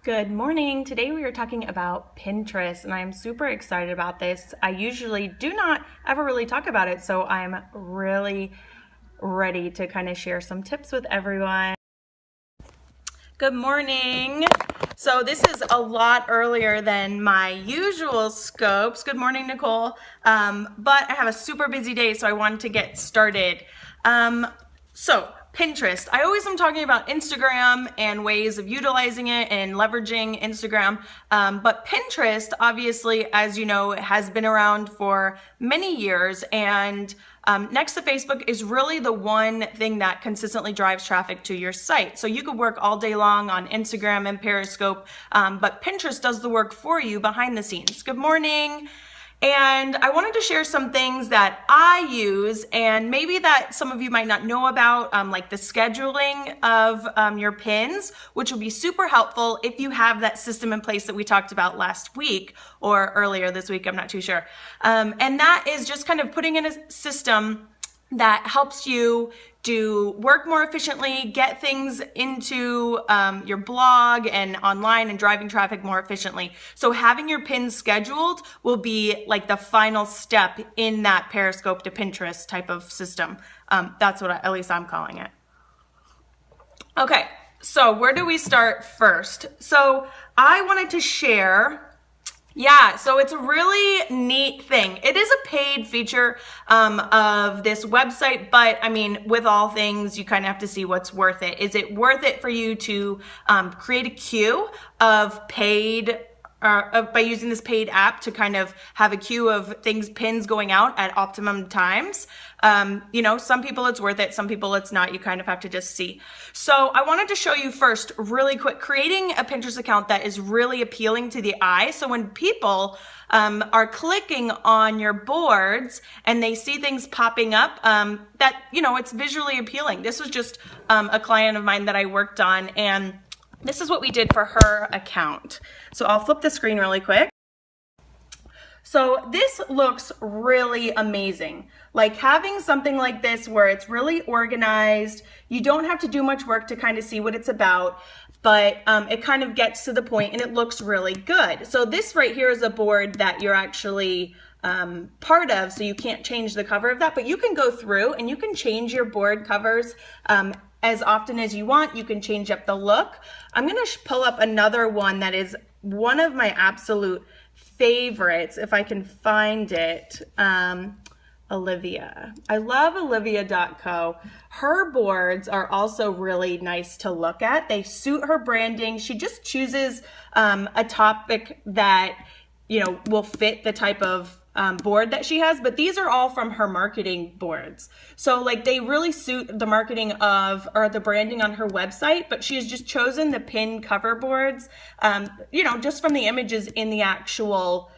Good morning. Today we are talking about Pinterest, and I'm super excited about this. I usually do not ever really talk about it, so I'm really ready to kind of share some tips with everyone. Good morning. So this is a lot earlier than my usual scopes. Good morning, Nicole. But I have a super busy day, so I wanted to get started. So Pinterest. I always am talking about Instagram and ways of utilizing it and leveraging Instagram. But Pinterest, obviously, as you know, has been around for many years, and next to Facebook is really the one thing that consistently drives traffic to your site. So you could work all day long on Instagram and Periscope, but Pinterest does the work for you behind the scenes. Good morning. And I wanted to share some things that I use and maybe that some of you might not know about, like the scheduling of your pins, which will be super helpful if you have that system in place that we talked about last week or earlier this week, I'm not too sure. And that is just kind of putting in a system that helps you do work more efficiently, get things into your blog and online and driving traffic more efficiently. So having your pins scheduled will be like the final step in that Periscope to Pinterest type of system. That's what at least I'm calling it. Okay, so where do we start first? So I wanted to share so it's a really neat thing. It is a paid feature of this website, but I mean, with all things, you kind of have to see what's worth it. Is it worth it for you to create a queue of paid by using this paid app to kind of have a queue of pins going out at optimum times? Some people it's worth it, some people it's not. You kind of have to just see. So I wanted to show you first really quick, creating a Pinterest account that is really appealing to the eye. So when people are clicking on your boards and they see things popping up, it's visually appealing. This was just a client of mine that I worked on, and this is what we did for her account. So I'll flip the screen really quick. So this looks really amazing. Like having something like this where it's really organized, you don't have to do much work to kind of see what it's about, but it kind of gets to the point and it looks really good. So this right here is a board that you're actually part of, so you can't change the cover of that, but you can go through and you can change your board covers as often as you want. You can change up the look. I'm gonna pull up another one that is one of my absolute favorites, if I can find it. Olivia. I love Olivia.co. Her boards are also really nice to look at. They suit her branding. She just chooses a topic that will fit the type of board that she has, but these are all from her marketing boards. So like they really suit the marketing or the branding on her website, but she has just chosen the pin cover boards, just from the images in the actual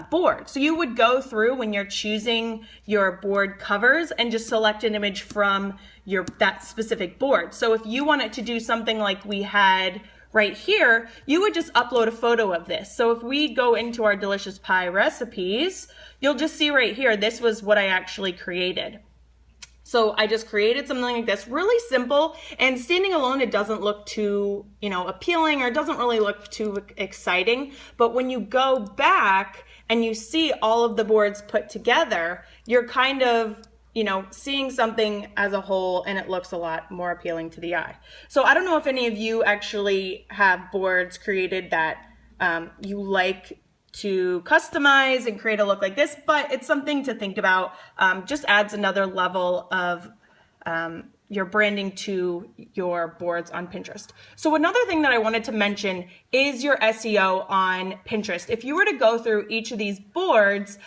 board. So you would go through when you're choosing your board covers and just select an image from that specific board. So if you wanted to do something like we had right here, you would just upload a photo of this. So if we go into our delicious pie recipes, you'll just see right here, this was what I actually created. So I just created something like this, really simple, and standing alone, it doesn't look too, appealing, or it doesn't really look too exciting. But when you go back and you see all of the boards put together, you're kind of seeing something as a whole, and it looks a lot more appealing to the eye. So I don't know if any of you actually have boards created that you like to customize and create a look like this, but it's something to think about. Just adds another level of your branding to your boards on Pinterest. So another thing that I wanted to mention is your SEO on Pinterest. If you were to go through each of these boards,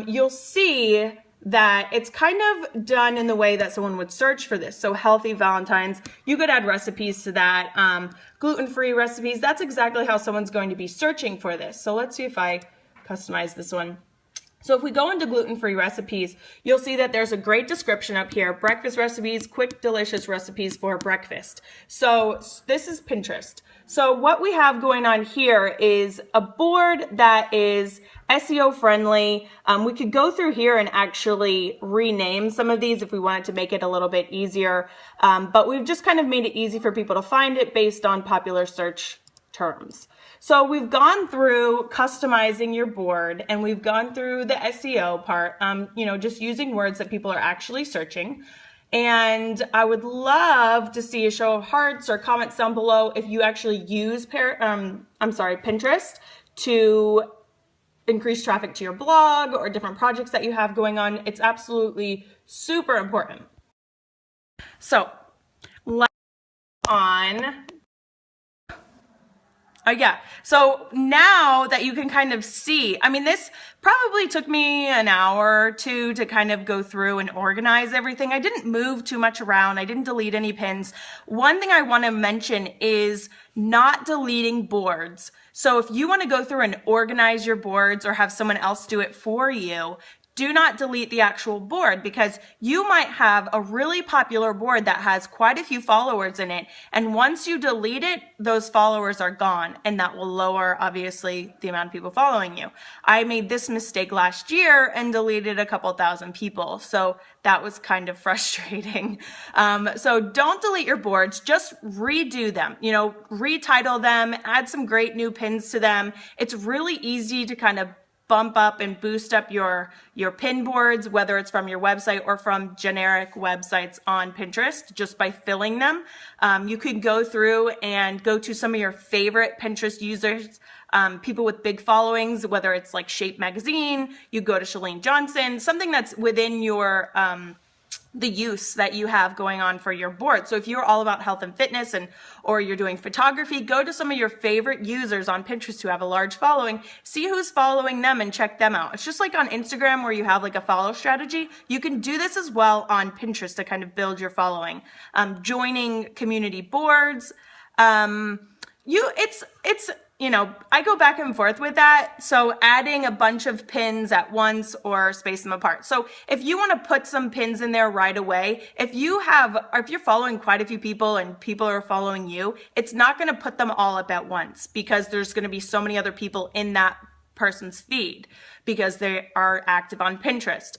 you'll see that it's kind of done in the way that someone would search for this. So healthy Valentine's, you could add recipes to that. Gluten-free recipes, that's exactly how someone's going to be searching for this. So let's see if I customize this one. So if we go into gluten-free recipes, you'll see that there's a great description up here. Breakfast recipes, quick, delicious recipes for breakfast. So this is Pinterest. So what we have going on here is a board that is SEO friendly. We could go through here and actually rename some of these if we wanted to make it a little bit easier. But we've just kind of made it easy for people to find it based on popular search terms. So we've gone through customizing your board, and we've gone through the SEO part, just using words that people are actually searching. And I would love to see a show of hearts or comments down below if you actually use Pinterest to increase traffic to your blog or different projects that you have going on. It's absolutely super important. So let's on. So now that you can kind of see, this probably took me an hour or two to kind of go through and organize everything. I didn't move too much around. I didn't delete any pins. One thing I want to mention is not deleting boards. So if you want to go through and organize your boards or have someone else do it for you, do not delete the actual board, because you might have a really popular board that has quite a few followers in it. And once you delete it, those followers are gone, and that will lower, obviously, the amount of people following you. I made this mistake last year and deleted a couple thousand people. So that was kind of frustrating. So don't delete your boards, just redo them, retitle them, add some great new pins to them. It's really easy to kind of bump up and boost up your pin boards, whether it's from your website or from generic websites on Pinterest, just by filling them. You could go through and go to some of your favorite Pinterest users, people with big followings, whether it's like Shape Magazine, you go to Chalene Johnson, something that's within your the use that you have going on for your board. So if you're all about health and fitness or you're doing photography, go to some of your favorite users on Pinterest who have a large following, see who's following them and check them out. It's just like on Instagram where you have like a follow strategy. You can do this as well on Pinterest to kind of build your following. Joining community boards, I go back and forth with that. So adding a bunch of pins at once or space them apart. So if you want to put some pins in there right away, if you're following quite a few people and people are following you, it's not going to put them all up at once, because there's going to be so many other people in that person's feed because they are active on Pinterest.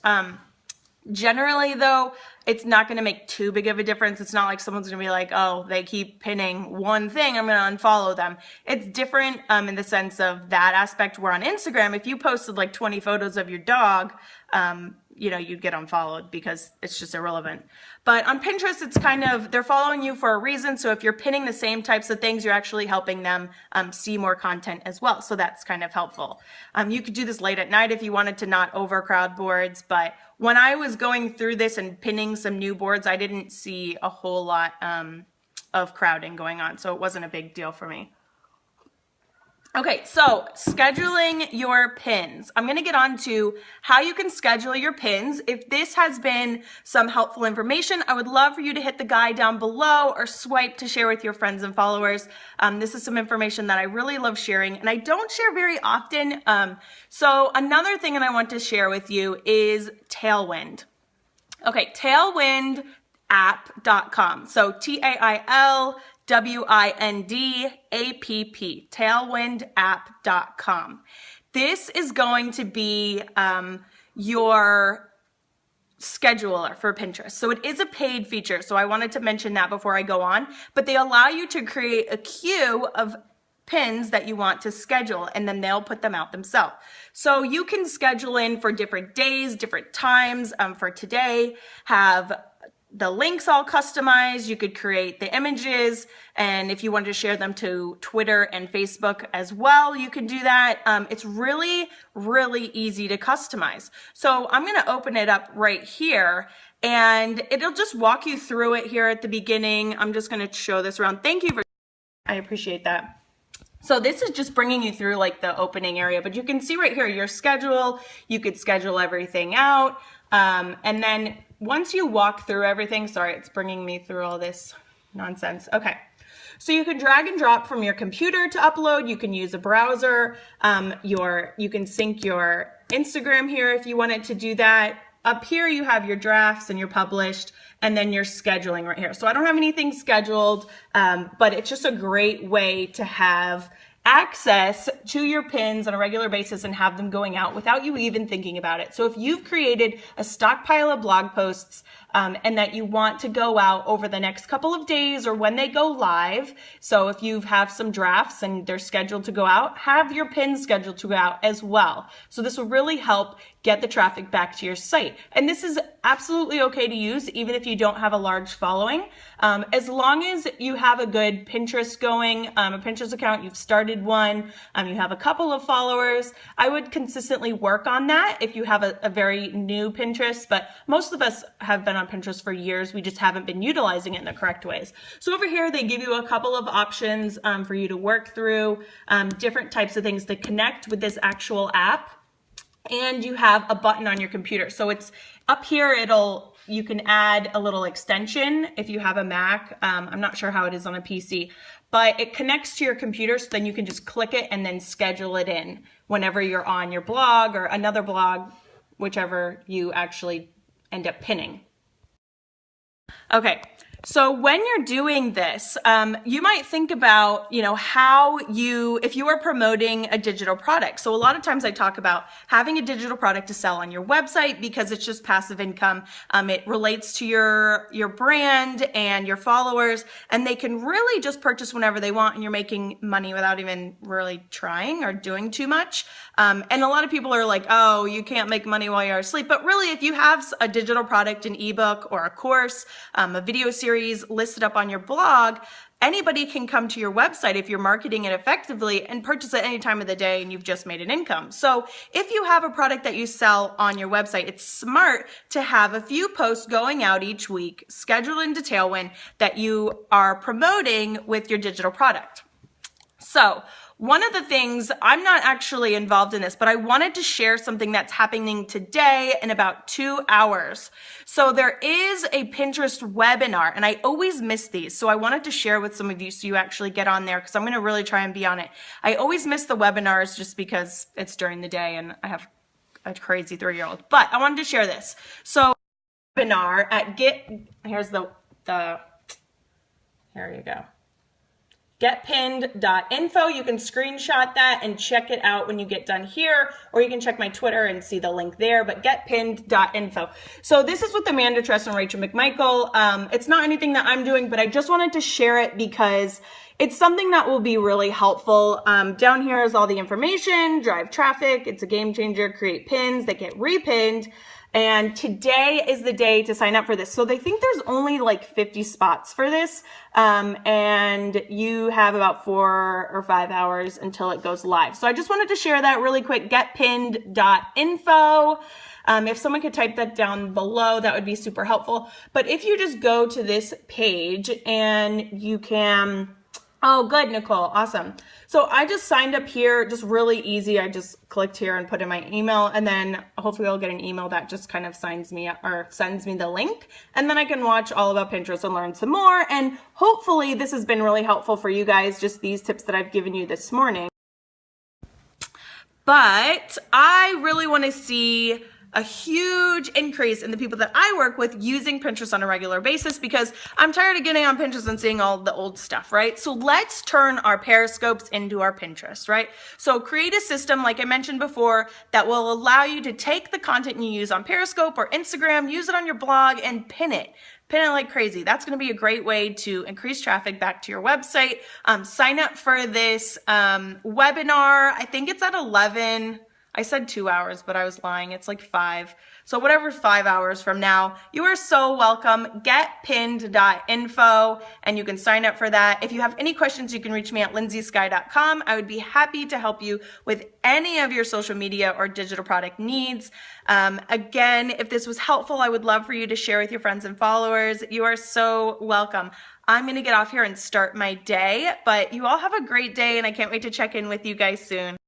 Generally, though, it's not going to make too big of a difference. It's not like someone's going to be like, oh, they keep pinning one thing, I'm going to unfollow them. It's different in the sense of that aspect, where on Instagram, if you posted like 20 photos of your dog, you'd get unfollowed because it's just irrelevant. But on Pinterest, it's kind of, they're following you for a reason. So if you're pinning the same types of things, you're actually helping them see more content as well. So that's kind of helpful. You could do this late at night if you wanted to not overcrowd boards. But when I was going through this and pinning some new boards, I didn't see a whole lot of crowding going on. So it wasn't a big deal for me. Okay, so scheduling your pins. I'm going to get on to how you can schedule your pins. If this has been some helpful information, I would love for you to hit the guide down below or swipe to share with your friends and followers. This is some information that I really love sharing, and I don't share very often. So another thing that I want to share with you is Tailwind. Okay, tailwindapp.com. So TAILWINDAPP, tailwindapp.com. This is going to be your scheduler for Pinterest. So it is a paid feature. So I wanted to mention that before I go on, but they allow you to create a queue of pins that you want to schedule, and then they'll put them out themselves. So you can schedule in for different days, different times. For today, have the links all customized. You could create the images, and if you wanted to share them to Twitter and Facebook as well, you can do that. It's really, really easy to customize. So I'm going to open it up right here, and it'll just walk you through it here at the beginning. I'm just going to show this around. Thank you I appreciate that. So this is just bringing you through like the opening area, but you can see right here your schedule. You could schedule everything out, and then once you walk through everything, sorry, it's bringing me through all this nonsense. Okay, so you can drag and drop from your computer to upload. You can use a browser. You can sync your Instagram here if you wanted to do that. Up here, you have your drafts and your published, and then your scheduling right here. So I don't have anything scheduled, but it's just a great way to have access to your pins on a regular basis and have them going out without you even thinking about it. So if you've created a stockpile of blog posts and that you want to go out over the next couple of days or when they go live, so if you have some drafts and they're scheduled to go out, have your pins scheduled to go out as well. So this will really help get the traffic back to your site. And this is absolutely okay to use even if you don't have a large following. As long as you have a good Pinterest going, a Pinterest account, you've started one, you have a couple of followers, I would consistently work on that if you have a very new Pinterest, but most of us have been on Pinterest for years. We just haven't been utilizing it in the correct ways. So over here, they give you a couple of options for you to work through, different types of things to connect with this actual app. And you have a button on your computer. So it's up here, you can add a little extension if you have a Mac. I'm not sure how it is on a PC, but it connects to your computer, so then you can just click it and then schedule it in whenever you're on your blog or another blog, whichever you actually end up pinning. Okay. So when you're doing this, you might think about, if you are promoting a digital product. So a lot of times I talk about having a digital product to sell on your website because it's just passive income. It relates to your brand and your followers, and they can really just purchase whenever they want, and you're making money without even really trying or doing too much. And a lot of people are like, oh, you can't make money while you're asleep. But really, if you have a digital product, an ebook or a course, a video series listed up on your blog, anybody can come to your website if you're marketing it effectively and purchase at any time of the day, and you've just made an income. So if you have a product that you sell on your website, it's smart to have a few posts going out each week, scheduled into Tailwind, that you are promoting with your digital product. So one of the things, I'm not actually involved in this, but I wanted to share something that's happening today in about 2 hours. So there is a Pinterest webinar, and I always miss these. So I wanted to share with some of you so you actually get on there, because I'm going to really try and be on it. I always miss the webinars just because it's during the day and I have a crazy 3-year-old. But I wanted to share this. So webinar at here's here you go. getpinned.info. You can screenshot that and check it out when you get done here, or you can check my Twitter and see the link there, but getpinned.info. So this is with Amanda Tress and Rachel McMichael. It's not anything that I'm doing, but I just wanted to share it because it's something that will be really helpful. Down here is all the information, drive traffic. It's a game changer, create pins that get repinned. And today is the day to sign up for this. So they think there's only like 50 spots for this. And you have about 4 or 5 hours until it goes live. So I just wanted to share that really quick, getpinned.info. If someone could type that down below, that would be super helpful. But if you just go to this page and you can, oh, good, Nicole. Awesome. So I just signed up here, just really easy. I just clicked here and put in my email, and then hopefully I'll get an email that just kind of signs me up or sends me the link. And then I can watch all about Pinterest and learn some more. And hopefully this has been really helpful for you guys, just these tips that I've given you this morning. But I really want to see a huge increase in the people that I work with using Pinterest on a regular basis, because I'm tired of getting on Pinterest and seeing all the old stuff, right? So let's turn our Periscopes into our Pinterest, right? So create a system, like I mentioned before, that will allow you to take the content you use on Periscope or Instagram, use it on your blog, and pin it. Pin it like crazy. That's going to be a great way to increase traffic back to your website. Sign up for this webinar. I think it's at 11. I said 2 hours, but I was lying. It's like 5. So whatever, 5 hours from now, you are so welcome. Getpinned.info, and you can sign up for that. If you have any questions, you can reach me at lindsaysky.com. I would be happy to help you with any of your social media or digital product needs. Again, if this was helpful, I would love for you to share with your friends and followers. You are so welcome. I'm going to get off here and start my day, but you all have a great day, and I can't wait to check in with you guys soon.